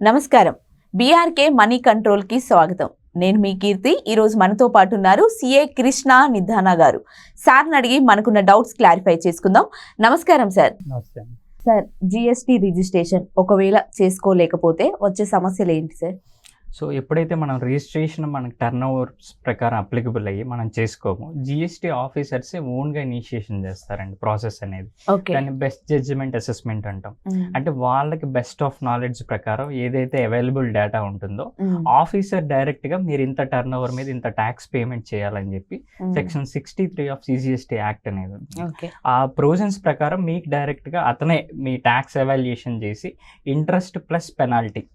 నమస్కారం. BRK money control కి స్వాగతం. నేను మీ కీర్తి. ఈ రోజు మనతో పాటు ఉన్నారు సిఏ కృష్ణ నిధానా గారు. సార్ని అడిగి మనకున్న డౌట్స్ క్లారిఫై చేసుకుందాం. నమస్కారం సార్. సార్, జిఎస్టీ రిజిస్ట్రేషన్ ఒకవేళ చేసుకోలేకపోతే వచ్చే సమస్యలు ఏంటి సార్? సో ఎప్పుడైతే మనం రిజిస్ట్రేషన్ మనకి టర్న్ ఓవర్స్ ప్రకారం అప్లికబుల్ అయ్యి మనం చేసుకోము, జిఎస్టీ ఆఫీసర్సే ఓన్గా ఇనిషియేషన్ చేస్తారండి ప్రాసెస్ అనేది. దాన్ని బెస్ట్ జడ్జిమెంట్ అసెస్మెంట్ అంటాం. అంటే వాళ్ళకి బెస్ట్ ఆఫ్ నాలెడ్జ్ ప్రకారం ఏదైతే అవైలబుల్ డేటా ఉంటుందో ఆఫీసర్ డైరెక్ట్గా మీరు ఇంత టర్న్ ఓవర్ మీద ఇంత ట్యాక్స్ పేమెంట్ చేయాలని చెప్పి సెక్షన్ 63 ఆఫ్ సిజిఎస్టీ యాక్ట్ అనేది ఉంది. ఆ ప్రొవిజన్స్ ప్రకారం మీకు డైరెక్ట్గా అతనే మీ ట్యాక్స్ ఎవాల్యుయేషన్ చేసి ఇంట్రెస్ట్ ప్లస్ పెనాల్టీ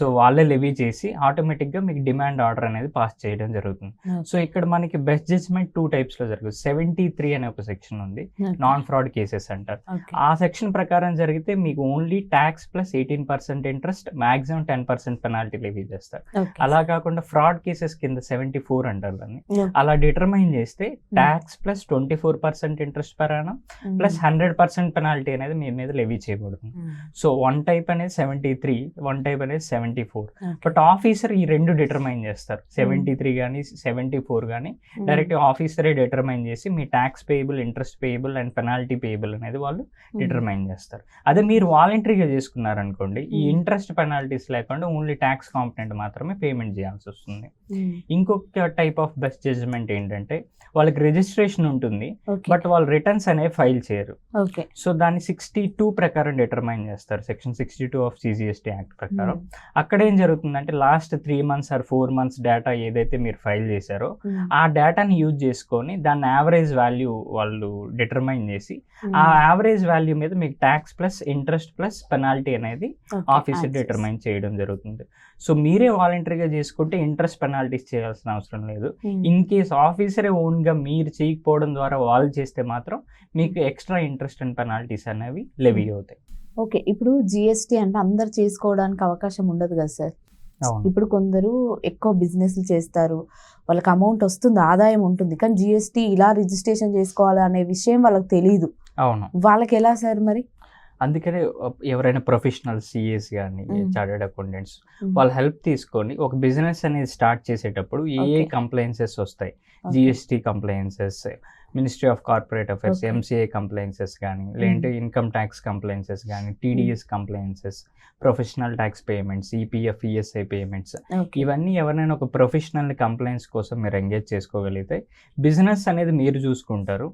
సో వాళ్ళే లెవీ చేసి ఆటోమేటిక్గా మీకు డిమాండ్ ఆర్డర్ అనేది పాస్ చేయడం జరుగుతుంది. సో ఇక్కడ మనకి బెస్ట్ జడ్జ్మెంట్ 2 టైప్స్లో జరుగుతుంది. 73 అనే ఒక సెక్షన్ ఉంది, నాన్ ఫ్రాడ్ కేసెస్ అంటారు. ఆ సెక్షన్ ప్రకారం జరిగితే మీకు only tax plus 18% interest, maximum 10% penalty levy చేస్తారు. అలా కాకుండా ఫ్రాడ్ కేసెస్ కింద 74 అంటారు దాన్ని. అలా డిటర్మైన్ చేస్తే tax plus 24% interest per annum plus 100% penalty అనేది మీ మీద లెవీ చేయబడుతుంది. సో వన్ టైప్ అనేది 73, వన్ టైప్ అనేది 74. బట్ ఆఫీసర్ ఈ రెండు డిటర్మైన్ చేస్తారు. 73 కానీ 74 కానీ డైరెక్ట్ ఆఫీసరే డిటర్మైన్ చేసి మీ tax payable, interest payable and penalty payable అనేది వాళ్ళు డిటర్మైన్ చేస్తారు. అదే మీరు వాలంటరీగా చేసుకున్నారనుకోండి, ఈ ఇంట్రెస్ట్ పెనాల్టీస్ లేకుండా ఓన్లీ ట్యాక్స్ కాంపోనెంట్ మాత్రమే పేమెంట్ చేయాల్సి వస్తుంది. ఇంకొక టైప్ ఆఫ్ బెస్ట్ జడ్జ్మెంట్ ఏంటంటే వాళ్ళకి రిజిస్ట్రేషన్ ఉంటుంది బట్ వాళ్ళు రిటర్న్స్ అనేవి ఫైల్ చేయరు. సో దాన్ని 62 ప్రకారం డిటర్మైన్ చేస్తారు, సెక్షన్ 62 ఆఫ్ సిజిఎస్టీ యాక్ట్ ప్రకారం. అక్కడ ఏం జరుగుతుందంటే last 3 months or 4 months data ఏదైతే మీరు ఫైల్ చేశారో ఆ డేటాని యూజ్ చేసుకొని దాన్ని యావరేజ్ వాల్యూ వాళ్ళు డిటర్మైన్ చేసి ఆ యావరేజ్ వాల్యూ మీద మీకు tax plus interest plus penalty అనేది ఆఫీసర్ డిటర్మైన్ చేయడం జరుగుతుంది. సో మీరే వాలంటరీగా చేసుకుంటే ఇంట్రెస్ట్ పెనాల్టీస్ చేయాల్సిన అవసరం లేదు. ఇన్ కేస్ ఆఫీసరే ఓన్గా మీరు చేయకపోవడం ద్వారా వాళ్ళు చేస్తే మాత్రం మీకు ఎక్స్ట్రా ఇంట్రెస్ట్ అండ్ పెనాల్టీస్ అనేవి లెవీ అవుతాయి. ఓకే, ఇప్పుడు జిఎస్టీ అంటే అందరు చేసుకోవడానికి అవకాశం ఉండదు కదా సార్. ఇప్పుడు కొందరు ఎక్కువ బిజినెస్లు చేస్తారు, వాళ్ళకి అమౌంట్ వస్తుంది, ఆదాయం ఉంటుంది, కానీ జిఎస్టీ ఇలా రిజిస్ట్రేషన్ చేసుకోవాలి అనే విషయం వాళ్ళకి తెలియదు. అవును, వాళ్ళకి ఎలా సార్ మరి? అందుకనే ఎవరైనా ప్రొఫెషనల్ సిఏస్ కానీ చార్టెడ్ అకౌంటెంట్స్ వాళ్ళ హెల్ప్ తీసుకొని ఒక బిజినెస్ అనేది స్టార్ట్ చేసేటప్పుడు ఏ కంప్లైన్సెస్ వస్తాయి, GST compliances, ministry of corporate affairs MCA compliances కానీ, లేదంటే ఇన్కమ్ ట్యాక్స్ కంప్లైన్సెస్ కానీ, TDS compliances, professional tax payments, EPF, ESI payments, ఇవన్నీ ఎవరైనా ఒక ప్రొఫెషనల్ కంప్లైంట్స్ కోసం మీరు ఎంగేజ్ చేసుకోగలిగితే బిజినెస్ అనేది మీరు చూసుకుంటారు.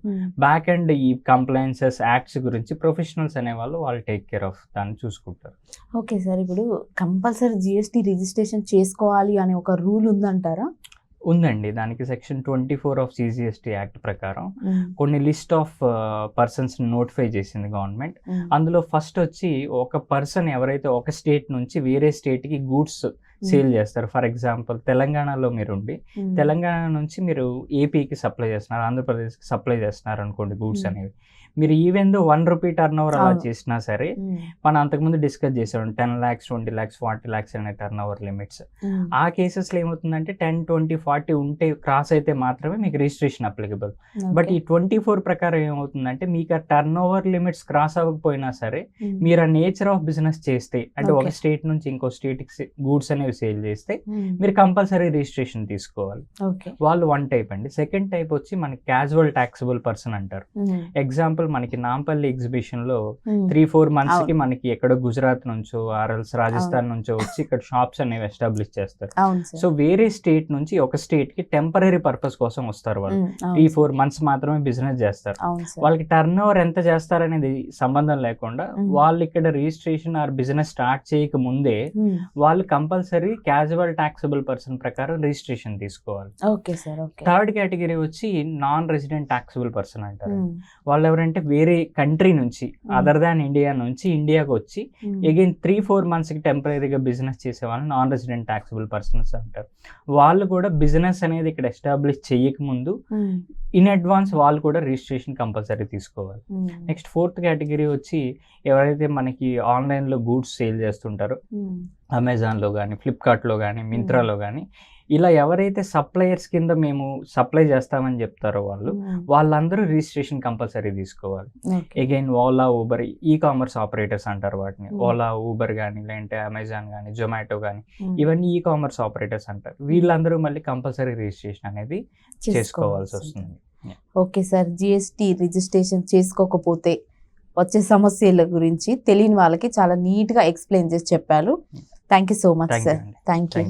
బ్యాక్ అండ్ ఈ కంప్లైన్సెస్ యాక్ట్స్ గురించి ప్రొఫెషనల్స్ అనేవాళ్ళు వాళ్ళు టేక్ కేర్ ఆఫ్ దాన్ని చూసుకుంటారు. ఓకే సార్, ఇప్పుడు కంపల్సరీ జిఎస్టీ రిజిస్ట్రేషన్ చేసుకోవాలి అనే ఒక రూల్ ఉందంటారా? ఉందండి, దానికి సెక్షన్ 24 ఆఫ్ సిజిఎస్టీ యాక్ట్ ప్రకారం కొన్ని లిస్ట్ ఆఫ్ పర్సన్స్ నోటిఫై చేసింది గవర్నమెంట్. అందులో ఫస్ట్ వచ్చి ఒక పర్సన్ ఎవరైతే ఒక స్టేట్ నుంచి వేరే స్టేట్కి గూడ్స్ సేల్ చేస్తారు. ఫర్ ఎగ్జాంపుల్ తెలంగాణలో మీరు ఉండి తెలంగాణ నుంచి మీరు ఏపీకి సప్లై చేస్తున్నారు, ఆంధ్రప్రదేశ్కి సప్లై చేస్తున్నారు అనుకోండి గూడ్స్ అనేవి. మీరు even though 1 rupee turn over అలా చేసినా సరే, మనం అంతకుముందు డిస్కస్ చేసాం 10 lakhs, 20 lakhs, 40 lakhs అనే టర్న్ ఓవర్ లిమిట్స్. ఆ కేసెస్లో ఏమవుతుందంటే 10, 20, 40 ఉంటే క్రాస్ అయితే మాత్రమే మీకు రిజిస్ట్రేషన్ అప్లికబుల్. బట్ ఈ 24 ప్రకారం ఏమవుతుందంటే మీకు ఆ టర్న్ ఓవర్ లిమిట్స్ క్రాస్ అవ్వకపోయినా సరే మీరు ఆ నేచర్ ఆఫ్ బిజినెస్ చేస్తే, అంటే ఒక స్టేట్ నుంచి ఇంకో స్టేట్కి గూడ్స్ అనేవి సేల్ చేస్తే మీరు కంపల్సరీ రిజిస్ట్రేషన్ తీసుకోవాలి. వాళ్ళు వన్ టైప్ అండి. సెకండ్ టైప్ వచ్చి మనకి క్యాజువల్ ట్యాక్సబుల్ పర్సన్ అంటారు. ఎగ్జాంపుల్ మనకి నాంపల్లి ఎగ్జిబిషన్ లో 3-4 months కి మనకి ఎక్కడో గుజరాత్ నుంచో ఆర్ఎల్స్ రాజస్థాన్ నుంచో వచ్చి ఇక్కడ షాప్స్ అనేవి ఎస్టాబ్లిష్ చేస్తారు. సో వేరే స్టేట్ నుంచి ఒక స్టేట్ కి టెంపరీ పర్పస్ కోసం వస్తారు. వాళ్ళు 3-4 months మాత్రమే బిజినెస్ చేస్తారు. వాళ్ళకి టర్న్ ఓవర్ ఎంత చేస్తారనేది సంబంధం లేకుండా వాళ్ళు ఇక్కడ రిజిస్ట్రేషన్ ఆర్ బిజినెస్ స్టార్ట్ చేయక ముందే వాళ్ళు కంపల్సరీ క్యాజువల్ ట్యాక్సబుల్ పర్సన్ ప్రకారం రిజిస్ట్రేషన్ తీసుకోవాలి. థర్డ్ కేటగిరీ వచ్చి నాన్ రెసిడెంట్ ట్యాక్సబుల్ పర్సన్ అంటారు. వాళ్ళు ఎవరంటే వేరే కంట్రీ నుంచి అదర్ దాన్ ఇండియా నుంచి ఇండియాకి వచ్చి అగైన్ 3-4 months కి టెంపరీగా బిజినెస్ చేసే వాళ్ళని నాన్ రెసిడెంట్ ట్యాక్సబుల్ పర్సన్స్ అంటారు. వాళ్ళు కూడా బిజినెస్ అనేది ఇక్కడ ఎస్టాబ్లిష్ చేయక ముందు ఇన్ అడ్వాన్స్ వాళ్ళు కూడా రిజిస్ట్రేషన్ కంపల్సరీ తీసుకోవాలి. నెక్స్ట్ 4th కేటగిరీ వచ్చి ఎవరైతే మనకి ఆన్లైన్లో గూడ్స్ సేల్ చేస్తుంటారో అమెజాన్లో కానీ, ఫ్లిప్కార్ట్లో కానీ, మింత్రాలో కానీ, ఇలా ఎవరైతే సప్లయర్స్ కింద మేము సప్లై చేస్తామని చెప్తారో వాళ్ళందరూ రిజిస్ట్రేషన్ కంపల్సరీ తీసుకోవాలి. Again Ola, Uber, e commerce operators అంటారు వాటిని. ఓలా, ఊబర్ కానీ, లేదంటే అమెజాన్ కానీ, జొమాటో కానీ, ఇవన్నీ ఈ కామర్స్ ఆపరేటర్స్ అంటారు. వీళ్ళందరూ మళ్ళీ కంపల్సరీ రిజిస్ట్రేషన్ అనేది చేసుకోవాల్సి వస్తుంది. ఓకే సార్, జిఎస్టి రిజిస్ట్రేషన్ చేసుకోకపోతే వచ్చే సమస్యల గురించి తెలియని వాళ్ళకి చాలా నీట్గా ఎక్స్ప్లెయిన్ చేసి చెప్పారు. Thank you so much sir. Thank you.